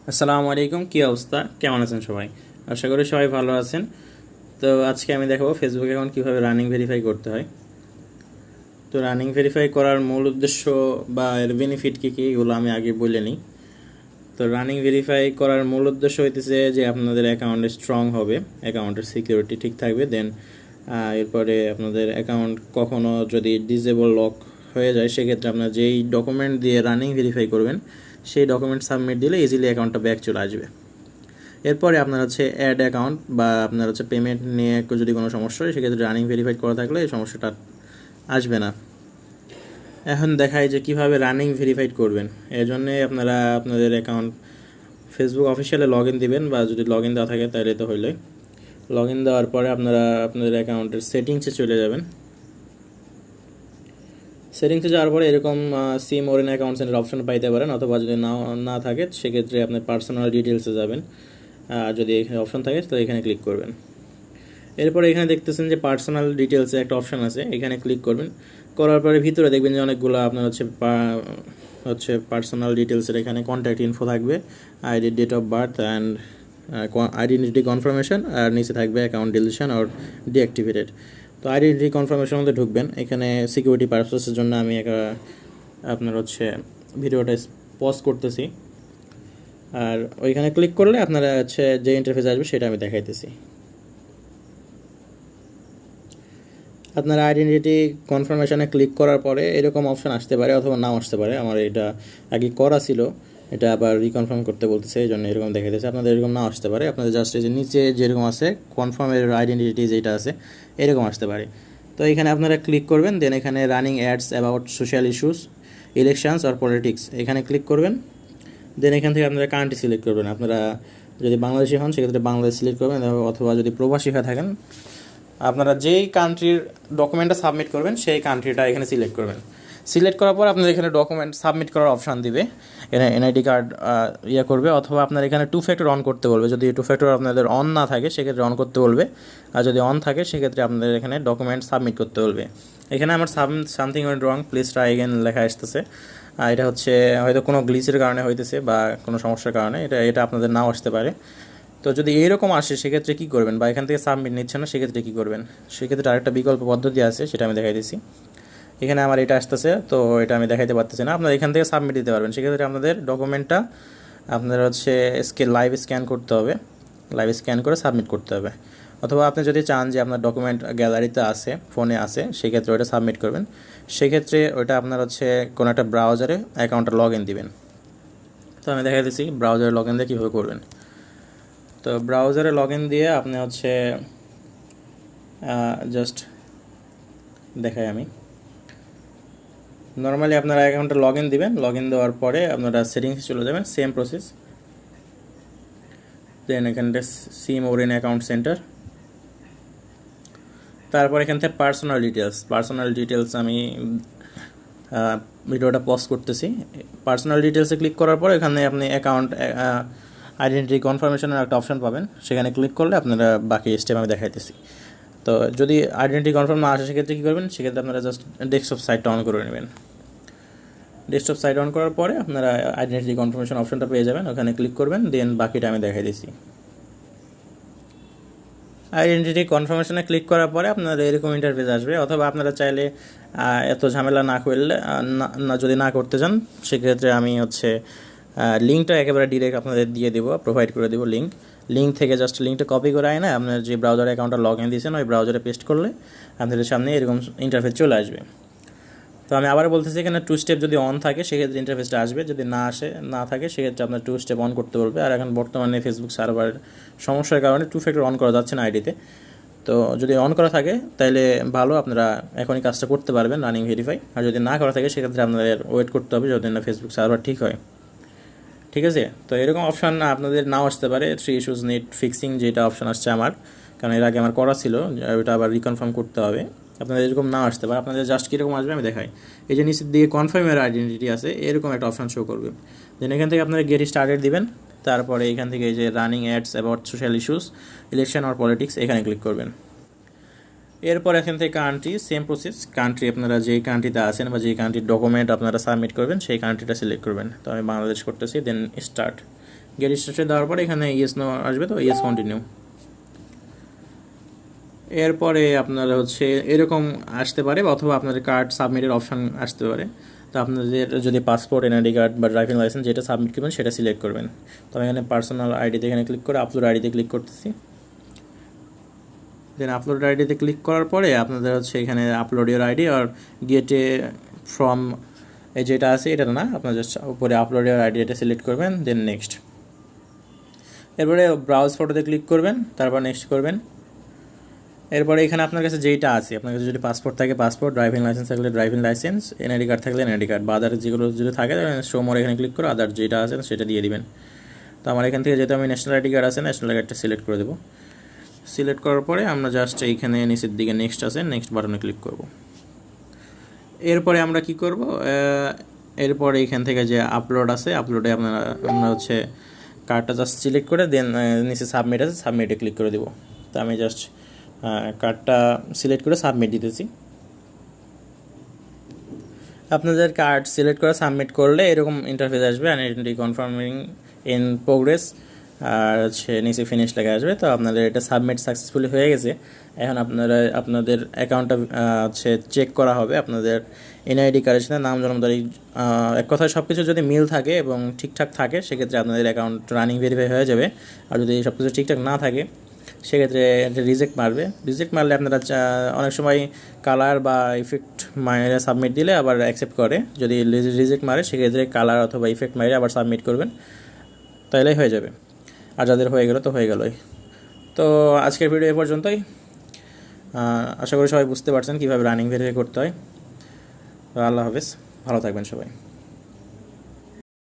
আসসালামু আলাইকুম, কী অবস্থা? কেমন আছেন সবাই? আশা করি সবাই ভালো আছেন। তো আজকে আমি দেখাবো ফেসবুক অ্যাকাউন্ট কীভাবে রানিং ভেরিফাই করতে হয়। তো রানিং ভেরিফাই করার মূল উদ্দেশ্য বা এর বেনিফিট কী কী এগুলো আমি আগে বলে নিই। তো রানিং ভেরিফাই করার মূল উদ্দেশ্য হইতেছে যে আপনাদের অ্যাকাউন্টে স্ট্রং হবে, অ্যাকাউন্টের সিকিউরিটি ঠিক থাকবে। দেন এরপরে আপনাদের অ্যাকাউন্ট কখনো যদি ডিসেবল লক হয়ে যায় সেক্ষেত্রে আপনার যেই ডকুমেন্ট দিয়ে রানিং ভেরিফাই করবেন সেই ডকুমেন্ট সাবমিট দিলে ইজিলি অ্যাকাউন্টটা ব্যাক চলে আসবে। এরপরে আপনার হচ্ছে অ্যাড অ্যাকাউন্ট বা আপনার হচ্ছে পেমেন্ট নিয়ে যদি কোনো সমস্যা হয় সেক্ষেত্রে রানিং ভেরিফাইড করা থাকলে এই সমস্যাটা আসবে না। এখন দেখায় যে কিভাবে রানিং ভেরিফাইড করবেন। এর জন্যে আপনারা আপনাদের অ্যাকাউন্ট ফেসবুক অফিসিয়ালে লগ ইন দিবেন, বা যদি লগ ইন দেওয়া থাকে তাহলে তো হইলে লগ ইন দেওয়ার পরে আপনারা আপনাদের অ্যাকাউন্টের সেটিংসে চলে যাবেন। সেটিংসে যাওয়ার পরে এরকম C more in account centre option পাইতে পারেন, অথবা যদি না থাকে সেক্ষেত্রে আপনার পার্সোনাল ডিটেলসে যাবেন। যদি এখানে অপশন থাকে তো এখানে ক্লিক করবেন। এরপরে এখানে দেখতেছেন যে পার্সোনাল ডিটেলসে একটা অপশন আছে, এখানে ক্লিক করবেন। করার পরে ভিতরে দেখবেন যে অনেকগুলো আপনার হচ্ছে পার্সোনাল ডিটেলসের এখানে কন্ট্যাক্ট ইনফো থাকবে, ID, date of birth and identity confirmation, আর নিচে থাকবে অ্যাকাউন্ট ডিলিশন অর ডিঅ্যাক্টিভেটেড। তো আইডেন্টিটি কনফার্মেশন মধ্যে ঢুকবেন। এখানে সিকিউরিটি পারপাসের জন্য আমি আপনার হচ্ছে ভিডিওটা পজ করতেছি, আর ওইখানে ক্লিক করলে আপনারা হচ্ছে যে ইন্টারফেস আসবে সেটা আমি দেখাইতেছি। আপনার আইডেন্টিটি কনফার্মেশনে ক্লিক করার পরে এরকম অপশন আসতে পারে অথবা নাও আসতে পারে। আমার এটা আগে করা ছিল, এটা আবার রিকনফার্ম করতে বলতেছে, এই জন্য এরকম দেখাইতেছে। আপনাদের এরকম নাও আসতে পারে, আপনাদের জাস্ট এই যে নিচে যেরকম আছে কনফার্মের আইডেন্টিটি যেটা আছে এরকম আসতে পারে। তো এখানে আপনারা ক্লিক করবেন, দেন এখানে running ads about social issues, elections আর পলিটিক্স এখানে ক্লিক করবেন। দেন এখান থেকে আপনারা কান্ট্রি সিলেক্ট করবেন। আপনারা যদি বাংলাদেশি হন সেক্ষেত্রে বাংলাদেশ সিলেক্ট করবেন, অথবা যদি প্রবাসী হয়ে থাকেন আপনারা যেই কান্ট্রির ডকুমেন্টটা সাবমিট করবেন সেই কান্ট্রিটা এখানে সিলেক্ট করবেন। সিলেক্ট করার পর আপনাদের এখানে ডকুমেন্ট সাবমিট করার অপশান দিবে, এখানে এনআইডি কার্ড করবে, অথবা আপনার এখানে টু ফ্যাক্টর অন করতে বলবে। যদি টু ফ্যাক্টর আপনাদের অন না থাকে সেক্ষেত্রে অন করতে বলবে, আর যদি অন থাকে সেক্ষেত্রে আপনাদের এখানে ডকুমেন্ট সাবমিট করতে বলবে। এখানে আমার something went wrong, please try again লেখা আসতেছে। এটা হচ্ছে হয়তো কোনো গ্লিচের কারণে হইতেছে বা কোনো সমস্যার কারণে, এটা আপনাদের নাও আসতে পারে। তো যদি এইরকম আসে সেক্ষেত্রে কী করবেন, বা এখান থেকে সাবমিট নিচ্ছে না সেক্ষেত্রে কী করবেন, সেক্ষেত্রে আরেকটা বিকল্প পদ্ধতি আছে, সেটা আমি দেখাই দিচ্ছি। এখানে আমার এটা আসতেছে, তো এটা আমি দেখাইতে পারতেছি না। আপনারা এখান থেকে সাবমিট দিতে পারবেন। সেক্ষেত্রে আপনাদের ডকুমেন্টটা আপনার হচ্ছে লাইভ স্ক্যান করতে হবে, লাইভ স্ক্যান করে সাবমিট করতে হবে। অথবা আপনি যদি চান যে আপনার ডকুমেন্ট গ্যালারিতে আছে, ফোনে আছে, সেক্ষেত্রে ওটা সাবমিট করবেন। সেক্ষেত্রে ওটা আপনার হচ্ছে কোনো একটা ব্রাউজারে অ্যাকাউন্টটা লগ ইন দিবেন। তো আমি দেখাই দিচ্ছি ব্রাউজারে লগ ইন দিয়ে কীভাবে করবেন। তো ব্রাউজারে লগ ইন দিয়ে আপনি হচ্ছে জাস্ট দেখাই আমি। নর্মালি আপনারা অ্যাকাউন্টে লগ ইন দিবেন, লগ ইন দেওয়ার পরে আপনারা সেটিংসে চলে যাবেন, সেম প্রসেস। দেন এখানটা see more in account centre, তারপর এখান থেকে পার্সোনাল ডিটেলস আমি ভিডিওটা পজ করতেছি। পার্সোনাল ডিটেলসে ক্লিক করার পর এখানে আপনি অ্যাকাউন্ট আইডেন্টিটি কনফার্মেশনের একটা অপশন পাবেন, সেখানে ক্লিক করলে আপনারা বাকি স্টেপ আমি দেখাইতেছি। তো যদি আইডেন্টিটি কনফার্ম না আসে সেক্ষেত্রে কী করবেন, সেক্ষেত্রে আপনারা জাস্ট ডেস্কটপ সাইটটা অন করে নেবেন। ডেস্কটপ সাইট অন করার পরে আপনারা আইডেন্টিটি কনফার্মেশন অপশনটা পেয়ে যাবেন, ওখানে ক্লিক করবেন, দেন বাকিটা আমি দেখাই দিচ্ছি। আইডেন্টিটি কনফার্মেশনে ক্লিক করার পরে আপনারা এরকম ইন্টারফেস আসবে, অথবা আপনারা চাইলে এত ঝামেলা না করলে যদি না করতে চান সেক্ষেত্রে আমি হচ্ছে লিঙ্কটা একেবারে ডিরেক্ট আপনাদের দিয়ে দেবো, প্রোভাইড করে দেবো লিঙ্ক থেকে জাস্ট লিঙ্কটা কপি করে আয় না আপনার যে ব্রাউজার অ্যাকাউন্টটা লগ ইন দিয়েছেন ওই ব্রাউজারে পেস্ট করলে আপনাদের সামনে এরকম ইন্টারফেস চলে আসবে। তো আমি আবার বলতেছি এখানে টু স্টেপ যদি অন থাকে সেক্ষেত্রে ইন্টারফেসটা আসবে, যদি না থাকে সেক্ষেত্রে আপনার টু স্টেপ অন করতে বলবে। আর এখন বর্তমানে ফেসবুক সার্ভারের সমস্যার কারণে টু ফ্যাক্টর অন করা যাচ্ছে না আইডিতে। তো যদি অন করা থাকে তাহলে ভালো, আপনারা এখনই কাজটা করতে পারবেন রানিং ভেরিফাই। আর যদি না করা থাকে সেক্ষেত্রে আপনাদের ওয়েট করতে হবে যতদিন না ফেসবুক সার্ভার ঠিক হয়। ঠিক আছে, তো এরকম অপশান আপনাদের নাও আসতে পারে। 3 ইস্যুস নিড ফিক্সিং যেটা অপশান আসছে আমার, কারণ এর আগে আমার করা ছিল, ওটা আবার রিকনফার্ম করতে হবে। আপনাদের এরকম নাও আসতে পারে, আপনাদের জাস্ট কীরকম আসবে আমি দেখাই। এই যে নিচের দিকে কনফার্মের আইডেন্টিটি আছে এরকম একটা অপশান শো করবে। দেন এখান থেকে আপনারা গেট স্টার্টেড দিবেন, তারপরে এখান থেকে এই যে running ads about social issues, election আর পলিটিক্স এখানে ক্লিক করবেন। এরপর এখান থেকে কান্ট্রি, সেম প্রসেস। কান্ট্রি আপনারা যেই কান্ট্রিতে আছেন বা যেই কান্ট্রির ডকুমেন্ট আপনারা সাবমিট করবেন সেই কান্ট্রিটা সিলেক্ট করবেন। তো আমি বাংলাদেশ করতেছি, দেন স্টার্ট। গেট স্টার্টে দেওয়ার পরে এখানে ইয়েস নো আসবে, তো ইয়েস কন্টিনিউ। এরপরে আপনার হচ্ছে এরকম আসতে পারে, অথবা আপনাদের কার্ড সাবমিটের অপশান আসতে পারে। তো আপনাদের যদি পাসপোর্ট, এনআইডি কার্ড বা ড্রাইভিং লাইসেন্স যেটা সাবমিট করবেন সেটা সিলেক্ট করবেন। তো আমি এখানে পার্সোনাল আইডিতে এখানে ক্লিক করে আপলোড আইডিতে ক্লিক করতেছি। দেন আপলোড আইডিতে ক্লিক করার পরে আপনাদের হচ্ছে এখানে আপলোড ইউর আইডি আর গেটে ফ্রম এই যেটা আছে এটা না, আপনার জাস্ট উপরে আপলোড ইউর আইডি এটা সিলেক্ট করবেন, দেন নেক্সট। এরপরে ব্রাউজ ফটোতে ক্লিক করবেন, তারপর নেক্সট করবেন। এরপরে এখানে আপনার কাছে যেইটা আছে, আপনার কাছে যদি পাসপোর্ট থাকে পাসপোর্ট, ড্রাইভিং লাইসেন্স থাকলে ড্রাইভিং লাইসেন্স, এনআইডি কার্ড থাকলে এনআইডি কার্ড, বা আদার যেগুলো যদি থাকে শো মোর এখানে ক্লিক করে আদার যেটা আছে সেটা দিয়ে দিবেন। তো আমার এখান থেকে যেহেতু আমি ন্যাশনাল আইডি কার্ড আছে, ন্যাশনাল কার্ডটা সিলেক্ট করে দেবো। সিলেক্ট করার পরে আমরা জাস্ট এইখানে নিচের দিকে নেক্সট আছে, নেক্সট বাটনে ক্লিক করব। এরপরে আমরা কি করব, এরপরে এইখান থেকে যে আপলোড আছে, আপলোডে আমরা হচ্ছে কার্ডটা জাস্ট সিলেক্ট করে দেন নিচে সাবমিট আছে, সাবমিটে ক্লিক করে দেবো। তো আমি জাস্ট কার্ডটা সিলেক্ট করে সাবমিট দিতেছি। আপনাদের কার্ড সিলেক্ট করে সাবমিট করলে এরকম ইন্টারফেস আসবে, আইডেন্টিটি কনফার্মিং ইন প্রোগ্রেস, আর হচ্ছে নিচে ফিনিশ লেখা আসবে। তো আপনাদের এটা সাবমিট সাকসেসফুলি হয়ে গেছে। এখন আপনাদের অ্যাকাউন্টটা হচ্ছে চেক করা হবে। আপনাদের এনআইডি কার্ডের সাথে নাম, জন্ম তারিখ, এক কথায় সব কিছু যদি মিল থাকে এবং ঠিকঠাক থাকে সেক্ষেত্রে আপনাদের অ্যাকাউন্ট রানিং ভেরিফাই হয়ে যাবে। আর যদি সব কিছু ঠিকঠাক না থাকে সেক্ষেত্রে রিজেক্ট মারবে। রিজেক্ট মারলে আপনারা অনেক সময় কালার বা ইফেক্ট মাইরে সাবমিট দিলে আবার অ্যাকসেপ্ট করে। যদি রিজেক্ট মারে সেক্ষেত্রে কালার অথবা ইফেক্ট মাইরে আবার সাবমিট করবেন, তাইলেই হয়ে যাবে। আর যাদের হয়ে গেল তো হয়ে গেলই। তো আজকের ভিডিও এ পর্যন্তই। আশা করি সবাই বুঝতে পারছেন কীভাবে রানিং ভেরিফাই করতে হয়। আল্লাহ হাফেজ, ভালো থাকবেন সবাই।